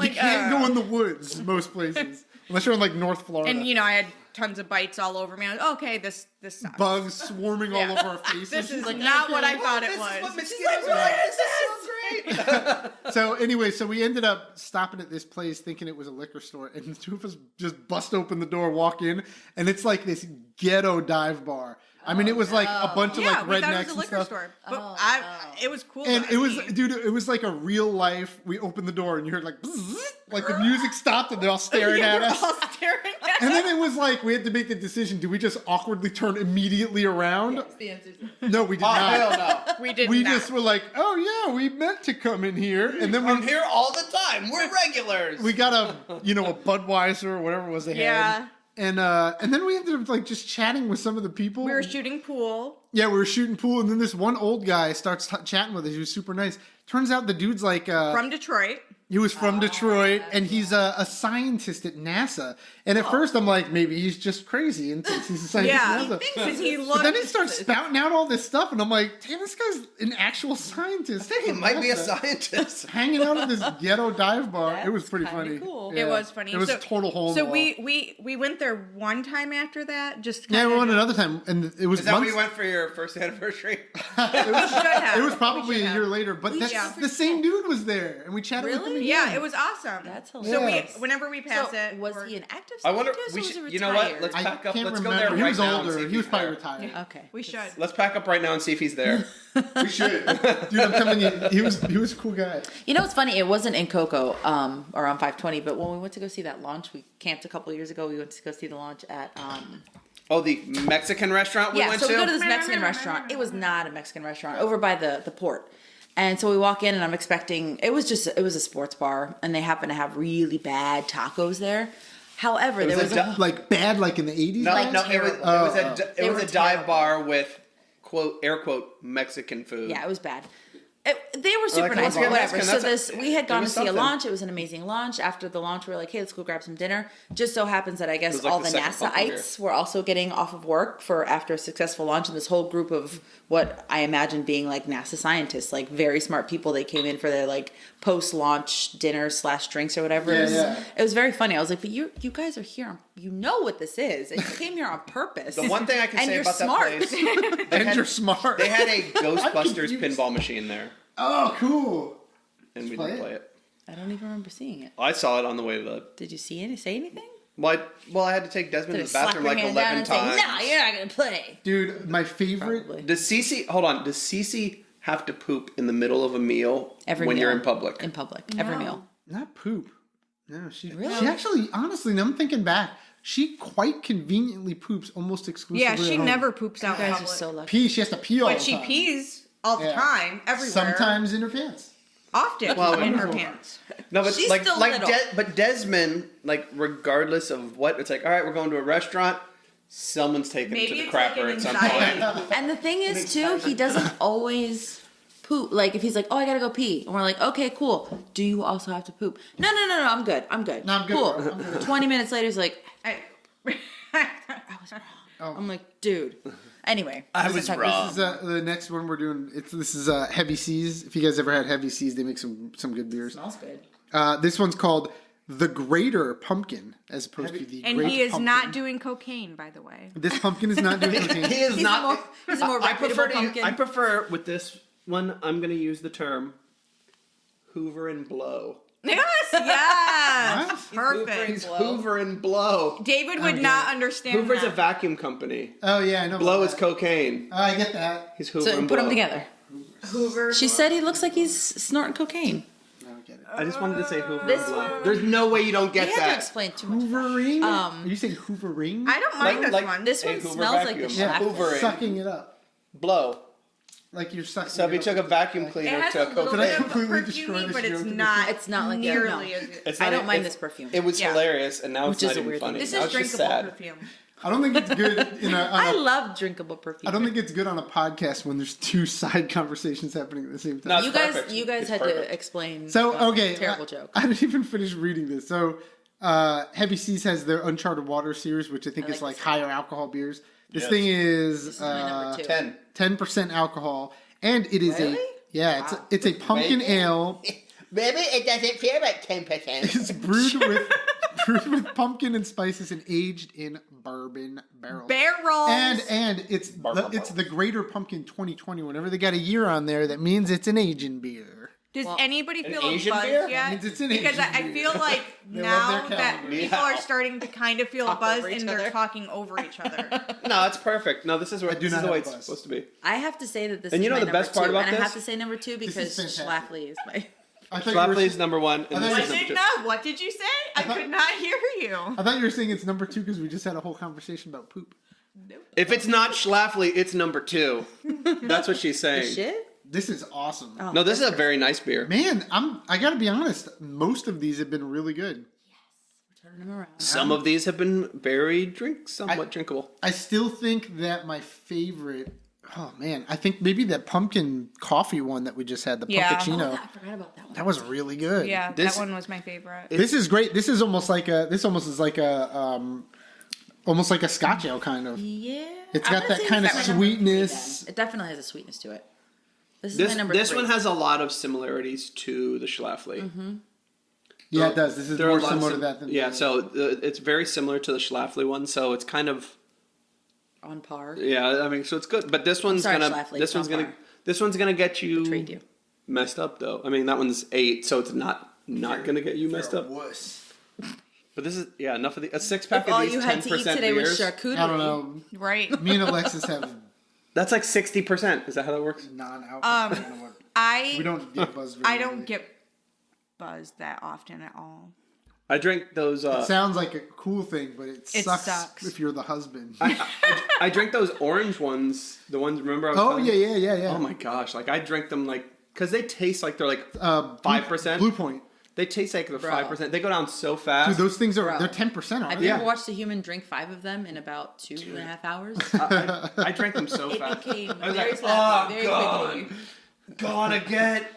You can't go in the woods most places unless you're in like North Florida. And I had tons of bites all over me. I was like, okay, this sucks. Bugs swarming all over our faces. This is Like, not okay. what I thought it This was. is what mosquitoes She's like, are. what is This is so great. So anyway, so we ended up stopping at this place thinking it was a liquor store, and the two of us just bust open the door, walk in, and it's like this ghetto dive bar. I mean, it was like a bunch of Yeah, like we thought it rednecks was a and liquor stuff. store. But Oh, it was cool. And though. it was, dude, it was like a real life. We opened the door and you heard like, bzzz, like the music stopped and they're all staring at They're us. all staring at And us. then it was like, we had to make the decision. Do we just awkwardly turn immediately around? The answer No, we did Oh, not. hell no. We did We not. just were like, oh yeah, we meant to come in here. And then I'm here all the time. We're regulars. we got a Budweiser or whatever it was they had. Yeah. And then we ended up like just chatting with some of the people. We were shooting pool. Yeah, we were shooting pool, and then this one old guy starts chatting with us. He was super nice. Turns out the dude's like From Detroit. he was from Detroit, and he's a scientist at NASA. And at first, I'm like, maybe he's just crazy and thinks he's a scientist Yeah. at NASA. Because he But looked. then he starts spouting out all this stuff, and I'm like, damn, this guy's an actual scientist. He from might be a NASA. scientist. Hanging out at this ghetto dive bar. It was That's pretty kinda funny. cool. Yeah. It was funny. It was total hole in So the wall. we went there one time after that. Just Yeah, kinda we went another time, and it was Is that when months. you went for your first anniversary? It was probably We should a year have. later, but Yeah. the same dude was there, and we chatted with him Really? again. Yeah, it was awesome. That's So hilarious. whenever we pass So, it, was we're- he an active I wonder. scientist We or was he should. You know what? retired? Let's I pack up. can't Let's remember. go there He right was now. and see older. if He was he's probably there. retired. Okay. we should. Let's pack up right now and see if he's there. We should. Dude, I'm telling you, he was a cool guy. You know what's funny? It wasn't in Cocoa or on 520, but when we went to go see that launch, we camped a couple years ago. We went to go see the launch at Oh, the Mexican restaurant we went so to. we go to this Mexican restaurant. It was not a Mexican restaurant, over by the port. And so we walk in, and I'm expecting it was a sports bar, and they happen to have really bad tacos there. However, there was a Like bad, like in the 80s. No, Like no, it was terrible. it was were a dive terrible. bar with quote air quote Mexican food. yeah, it was bad. They were super Like, nice, okay, but whatever. Mexican, So that's we had gone to was see a something. launch. It was an amazing launch. After the launch, we were like, hey, let's go grab some dinner. Just so happens that I guess was like all the the second Punkin NASAites were also getting off of work after a successful launch, and this whole group of what I imagine being like NASA scientists, like very smart people. They came in for their like post-launch dinner / drinks or whatever. Yeah. It was very funny. I was like, but you guys are here. You know what this is, and you came here on purpose. The one thing I can And say you're about smart. that place, And you're smart. they had a Ghostbusters confused. pinball machine there, Oh, cool. and we Play didn't it? play it. I don't even remember seeing it. I saw it on the way to the. Did you say anything? Well, I had to take Desmond to the bathroom like 11 times. No, you're not gonna play. Dude, my favorite. Probably. Does Cece? Hold on. Does Cece have to poop in the middle of a meal when meal. you're in public? In public, every meal. Not poop. No, she Really? She actually, honestly, now I'm thinking back, she quite conveniently poops almost exclusively Yeah, at she home. never poops out You in guys are public. so lucky. Pee, she has to pee all But the she time. pees all the Yeah. time, everywhere. Sometimes in her pants. Often Well, in her wonderful. pants. No, but She's like still like little. but Desmond, like regardless of what, it's like, all right, we're going to a restaurant. Someone's taking Maybe to the it's like crapper an at some anxiety. point. And the thing is, too, he doesn't always poop. Like, if he's like, oh, I gotta go pee. And we're like, okay, cool. Do you also have to poop? No, I'm good. I'm good. No, I'm good. Cool. I'm good. 20 minutes later, he's like, I- I was wrong. Oh. I'm like, dude. Anyway. I this was is how- wrong. This is the next one we're doing. This is Heavy Seas. If you guys ever had Heavy Seas, they make some good beers. Smells good. This one's called the Greater Pumpkin, as opposed to the and Great he is Pumpkin. not doing cocaine, by the way. This pumpkin is not doing cocaine. He is He's not. he's a more I reputable prefer, pumpkin. I prefer with this one. I'm going to use the term Hoover and blow. Yes, yes. What? Perfect. He's Hoover and blow. David would not understand Hoover's a that. vacuum company. Oh yeah, I know. Blow about is that. cocaine. Oh, I get that. He's Hoover So and put blow. them together. Hoover. She said he looks like he's snorting cocaine. No, I get it. I just wanted to say Hoover This and blow. one- There's no way you don't get You have to that. explain too much. Hoovering? Are you saying hoovering? I don't mind this one. This a one Hoover smells like the vacuum. yeah, Schlafly. Hoovering. sucking it up. Blow. Like you're sucking So if it you up. took a vacuum It cleaner has to a a little Did I bit of completely destroy perfumey, this but it's joke? not. It's not like nearly that, as good. It's I not- don't mind it's- this perfume. It was Yeah. hilarious, and now Which it's is not a even weird funny. thing. This Now is it's just drinkable sad. perfume. I don't think it's good in I a love drinkable perfume. I don't think it's good on a podcast when there's two side conversations happening at the same time. No, you it's guys, perfect. you guys It's had perfect. to explain. So the okay, terrible joke. I didn't even finish reading this. So Heavy Seas has their Uncharted Water series, which I think I is like like this higher alcohol beers. This Yes. thing is, This is my number 2. 10. 10% alcohol, and it is Really? it's a pumpkin Maybe. ale. Maybe it doesn't feel like 10%. It's brewed with pumpkin and spices and aged in bourbon barrels. Barrels. And it's the Greater Pumpkin 2020. Whenever they got a year on there, that means it's an Asian beer. Does anybody feel a Asian buzz beer? yet? Means it's an Because Asian I beer. feel like They love now their that calendar. people Yeah. are starting to kind of feel a Talk buzz over each and they're other. talking over each other. No, it's perfect. No, this is do what this not is the have way a it's buzz. supposed to be. I have to say that this And is you know my the number best part 2, about and I have this? to say number 2 because fantastic. Schlafly is my. I thought you were Schlafly is number 1, and I this thought is you number 2. What did you say? I could not hear you. I thought you were saying it's number 2 because we just had a whole conversation about poop. If it's not Schlafly, it's number 2. That's what she's saying. Shit. This is awesome. Oh. No, this is a very nice beer. Man, I gotta be honest. Most of these have been really good. Turning them around. Some of these have been very somewhat drinkable. I still think that my favorite. Oh man, I think maybe that pumpkin coffee one that we just had, the Yeah. pumpkino. I forgot about that one. That was really good. Yeah, This- that one was my favorite. This is great. This is almost like a. This almost is like a. Almost like a Scotch ale kind of. Yeah. It's I'm got gonna that say kind of it's my number 3 sweetness. then. It definitely has a sweetness to it. This is This my number this 3. one has a lot of similarities to the Schlafly. Mm-hmm. Yeah, it does. This is There are more a lot of similar to that than yeah. So it's very similar to the Schlafly one. So it's kind of on par. yeah. I mean, so it's good. But this one's sorry, gonna Schlafly, this it's one's on gonna par. this one's gonna get Betrayed you you. messed up though. I mean, that one's 8, so it's not gonna get you messed up. Wuss. But this is enough of the a 6-pack If of all these you had to eat 10% today was beers. charcuterie. I don't know. Right. Me and Alexis have That's like 60%. Is that how that works? non-alcohol. Um, I don't know what- we I don't get buzzed. I don't get buzzed that often at all. I drink those. It sounds like a cool thing, but it It sucks, sucks. if you're the husband. I drink those orange ones. The ones remember? I was Oh telling yeah, you? yeah. Oh my gosh! Like I drink them like because they taste like they're like Blue- 5%. Blue Point, They taste like they're Bro. 5%. They go down so fast. dude. Those things are Bro. they're 10%. Aren't Have they? you Yeah. ever watched a human drink 5 of them in about 2.5 hours? I drank them so It fast. became I was very like, slappy, oh very god, quickly. gonna get.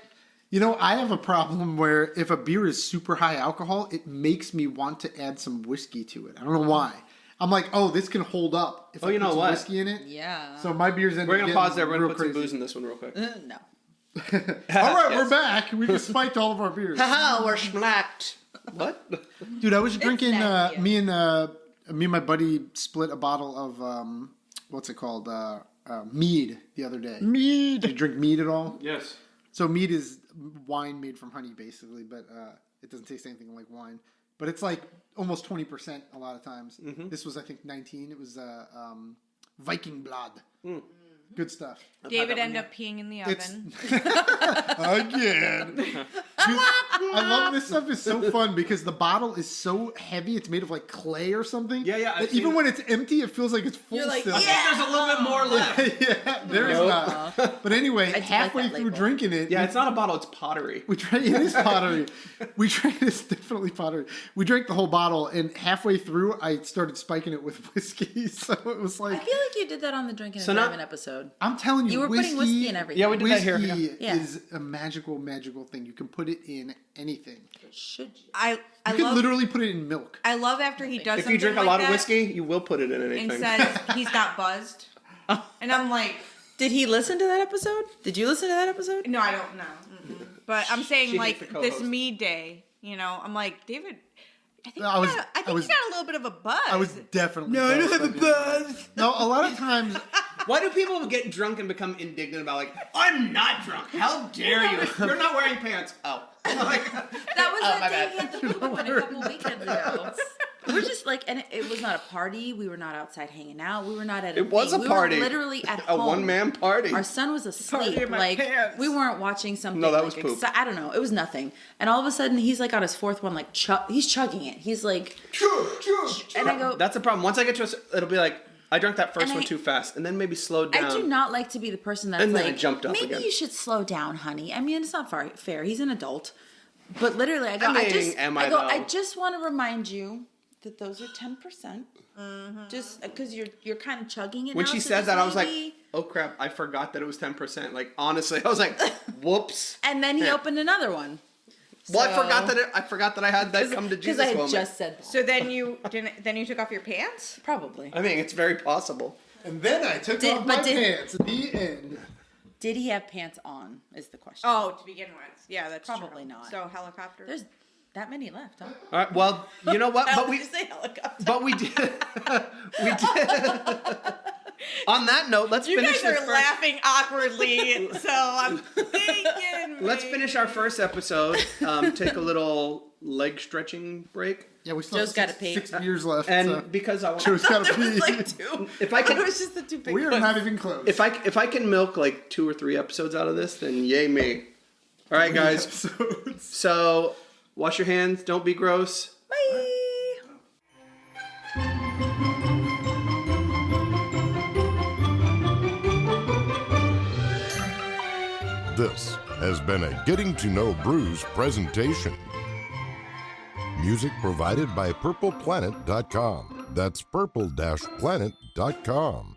You know, I have a problem where if a beer is super high alcohol, it makes me want to add some whiskey to it. I don't know why. I'm like, oh, this can hold up if I you put know some what? whiskey in it. Yeah. So my beers end We're up gonna getting pause there. We're gonna real put some crazy. booze in this one real quick. No. All right, we're back. We just spiked all of our beers. Haha, we're schmacked. What? Dude, I was drinking. that Me and my buddy split a bottle of what's it called? Mead the other day. Mead. Do you drink mead at all? Yes. So mead is wine made from honey, basically, but it doesn't taste anything like wine. But it's like almost 20% a lot of times. Mm-hmm. This was, I think, 19. It was Viking blood. Good stuff. David ended up peeing in the It's oven. again. Dude, I love this stuff. Is so fun because the bottle is so heavy. It's made of like clay or something. Yeah, yeah, I've that even seen- when it's empty, it feels like it's full You're like, still. yeah. There's a little bit more left. Yeah, there is not. But anyway, I do like halfway that through label. drinking it, Yeah, it's not a bottle. It's pottery. we drank. It is pottery. It's definitely pottery. We drank the whole bottle, and halfway through, I started spiking it with whiskey. So it was I like, feel like you did that on the Drinkin So and now- Drivin episode. I'm telling you, You were putting whiskey in everything. Yeah, we did that here. Whiskey Yeah. is a magical thing. You can put it in anything. Should you? I You can love literally put it in milk. I love after he does If something you drink a like lot that of whiskey, you will put it in and anything. says he's not buzzed. And I'm like, Did he listen to that episode? Did you listen to that episode? no, I don't know. Mm-mm. But I'm saying She like hates the this co-host. me day, you know, I'm like, David, I think, I you was- got, I I think was- you got a little bit of a buzz. I was definitely. No, I don't have a buzz. No, a lot of times. Why do people get drunk and become indignant about like, I'm not drunk. How dare you? You're not wearing pants. Oh. Like, That was Oh, the my day bad. he had the poop one a couple weekends ago. We're just like, and it was not a party. We were not outside hanging out. We were not at a It was thing. a party. We were literally at A home. one-man party. Our son was asleep. in my Like pants. we weren't watching something. No, that like, was poop. I don't know. It was nothing. And all of a sudden, he's like on his fourth one, like he's chugging it. He's like, and I go, That's the problem. Once I get to it'll be like, I drank that first And one I- too fast, and then maybe slowed down. I do not like to be the person that's And then I like, jumped up maybe again. you should slow down, honey. I mean, it's not fair. He's an adult. But literally, I go, I mean, I though? just want to remind you that those are 10%. Just because you're kind of chugging it. When now, she so said just that, I was like, maybe- oh crap, I forgot that it was 10%. Like, honestly, I was like, whoops. And then he Yeah. opened another one. Well, So- I forgot that I had that come to Jesus Because I had moment. just said that. So then you didn't. Then you took off your pants. Probably. I mean, it's very possible. And then I took off my pants. The end. Did he have pants on? Is the question. Oh, to begin with, yeah, that's Probably true. not. So helicopter. There's that many left, huh? All right, well, you know what? Did you say helicopter? We did. We did. On that note, let's You finish guys are this first. laughing awkwardly, so I'm thinking. Let's finish our first episode. Take a little leg stretching break, Yeah, we still Joe's have gotta pee. 6 beers left. and so. because I want, Joe's got to There was pee. like two. if I It can, was just the two big We are ones. not even close. if I can milk like 2 or 3 episodes out of this, then yay me. All right, guys. Episodes. So wash your hands. Don't be gross. Bye. This has been a Getting to Know Brews presentation. Music provided by purpleplanet.com. That's purple-planet.com.